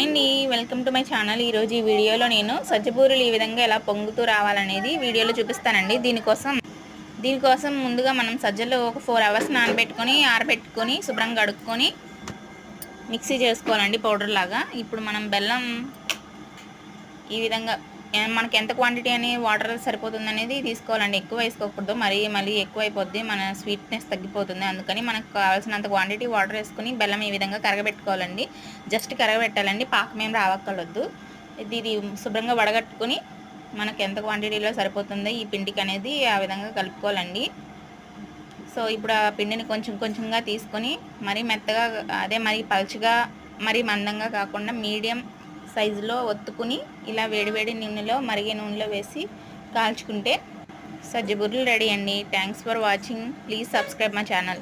Hi అండి, welcome to my channel. ఈరోజు ఈ వీడియోలో నేను సజ్జబూరెలు ఈ విధంగా ఎలా పొంగుతూ రావాలనేది వీడియోలో చూపిస్తానండి. దీనికోసం ముందుగా మనం సజ్జలు ఒక 4 అవర్స్ నానబెట్టుకొని ఆరబెట్టుకొని శుభ్రంగా కడుక్కొని మిక్సీ చేసుకోవాలండి పౌడర్ లాగా. ఇప్పుడు మనం బెల్లం ఈ విధంగా మనకి ఎంత క్వాంటిటీ అని వాటర్ సరిపోతుంది అనేది తీసుకోవాలండి. ఎక్కువ వేసుకోకూడదు, మళ్ళీ ఎక్కువ అయిపోద్ది, మన స్వీట్నెస్ తగ్గిపోతుంది. అందుకని మనకు కావాల్సినంత క్వాంటిటీ వాటర్ వేసుకుని బెల్లం ఈ విధంగా కరగబెట్టుకోవాలండి. జస్ట్ కరగబెట్టాలండి, పాకమేం రావక్కర్లేదు. ఇది శుభ్రంగా వడగట్టుకుని మనకు ఎంత క్వాంటిటీలో సరిపోతుందో ఈ పిండికి అనేది ఆ విధంగా కలుపుకోవాలండి. సో ఇప్పుడు ఆ పిండిని కొంచెం కొంచెంగా తీసుకొని మరీ మెత్తగా మరీ పలుచగా మరీ మందంగా కాకుండా మీడియం సైజులో ఒత్తుకుని ఇలా వేడివేడి నూనెలో మరిగే నూనెలో వేసి కాల్చుకుంటే సజ్జబూరెలు రెడీ అండి. Thanks for watching. Please subscribe my channel.